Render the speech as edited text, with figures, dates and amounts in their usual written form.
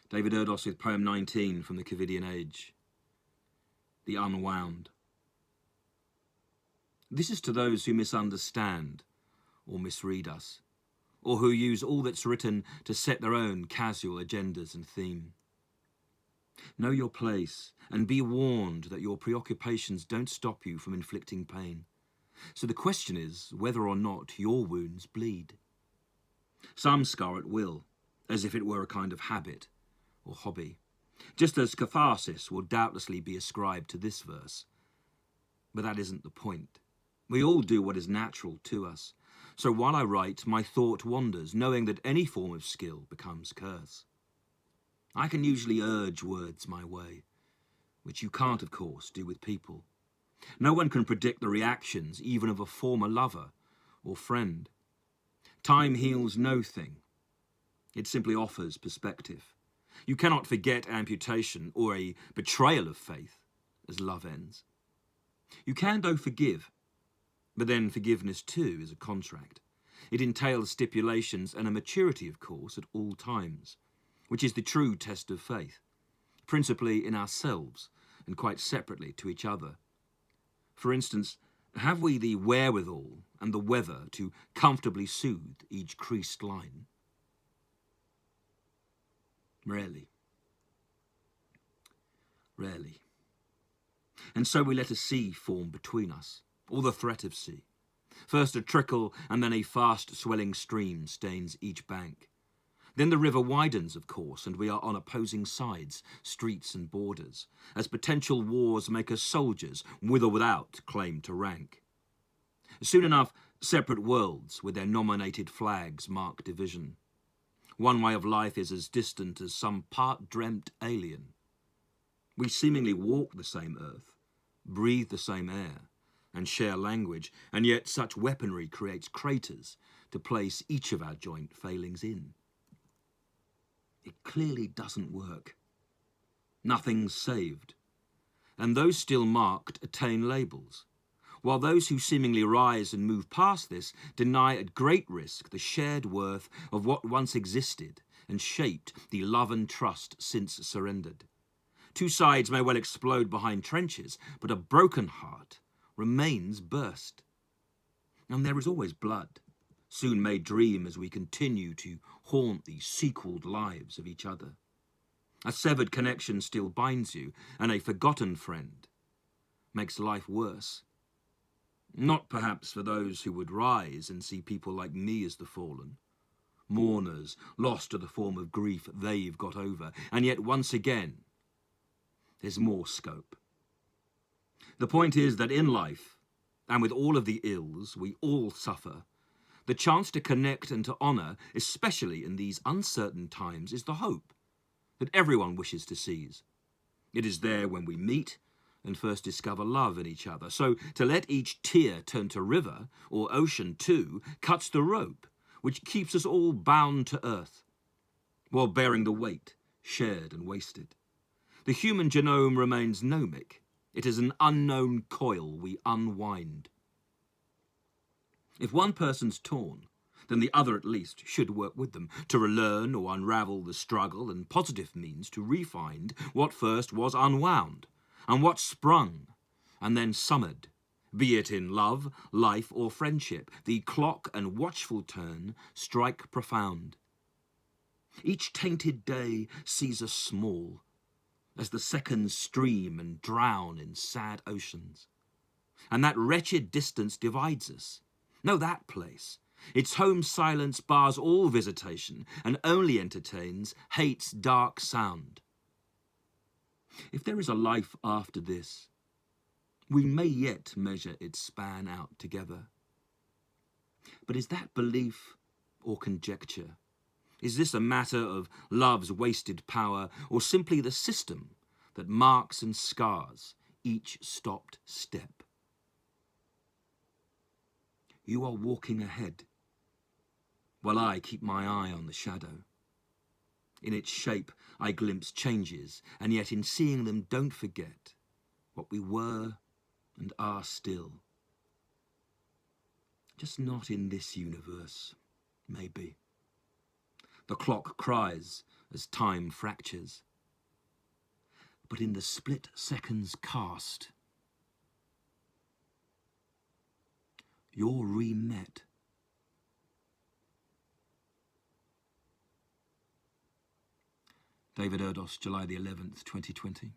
David Erdos with poem 19 from the COVIDIan Age. The Unwound. This is to those who misunderstand or misread us, or who use all that's written to set their own casual agendas and theme. Know your place and be warned that your preoccupations don't stop you from inflicting pain. So the question is whether or not your wounds bleed. Some scar at will, as if it were a kind of habit or hobby, just as catharsis will doubtlessly be ascribed to this verse. But that isn't the point. We all do what is natural to us. So while I write, my thought wanders, knowing that any form of skill becomes curse. I can usually urge words my way, which you can't, of course, do with people. No one can predict the reactions even of a former lover or friend. Time heals no thing. It simply offers perspective. You cannot forget amputation or a betrayal of faith as love ends. You can, though, forgive. But then forgiveness, too, is a contract. It entails stipulations and a maturity, of course, at all times, which is the true test of faith, principally in ourselves and quite separately to each other. For instance, have we the wherewithal and the weather to comfortably soothe each creased line? Rarely. Rarely. And so we let a sea form between us, or the threat of sea. First a trickle and then a fast-swelling stream stains each bank. Then the river widens, of course, and we are on opposing sides, streets and borders, as potential wars make us soldiers, with or without claim to rank. Soon enough, separate worlds with their nominated flags mark division. One way of life is as distant as some part-dreamt alien. We seemingly walk the same earth, breathe the same air, and share language, and yet such weaponry creates craters to place each of our joint failings in. It clearly doesn't work. Nothing's saved. And those still marked attain labels, while those who seemingly rise and move past this deny at great risk the shared worth of what once existed and shaped the love and trust since surrendered. Two sides may well explode behind trenches, but a broken heart remains burst. And there is always blood, soon may dream as we continue to haunt the sequeled lives of each other. A severed connection still binds you, and a forgotten friend makes life worse. Not perhaps for those who would rise and see people like me as the fallen, mourners lost to the form of grief they've got over, and yet once again, there's more scope. The point is that in life, and with all of the ills we all suffer, the chance to connect and to honour, especially in these uncertain times, is the hope that everyone wishes to seize. It is there when we meet and first discover love in each other. So to let each tear turn to river, or ocean too, cuts the rope, which keeps us all bound to earth, while bearing the weight, shared and wasted. The human genome remains gnomic. It is an unknown coil we unwind. If one person's torn, then the other at least should work with them to relearn or unravel the struggle and positive means to re-find what first was unwound and what sprung and then summered, be it in love, life or friendship. The clock and watchful turn strike profound. Each tainted day sees us small, as the seconds stream and drown in sad oceans. And that wretched distance divides us. No, that place. Its home silence bars all visitation and only entertains hate's dark sound. If there is a life after this, we may yet measure its span out together. But is that belief or conjecture? Is this a matter of love's wasted power, or simply the system that marks and scars each stopped step? You are walking ahead, while I keep my eye on the shadow. In its shape I glimpse changes, and yet in seeing them don't forget what we were and are still. Just not in this universe, maybe. The clock cries, as time fractures. But in the split seconds cast, you're re-met. David Erdos, July the 11th, 2020.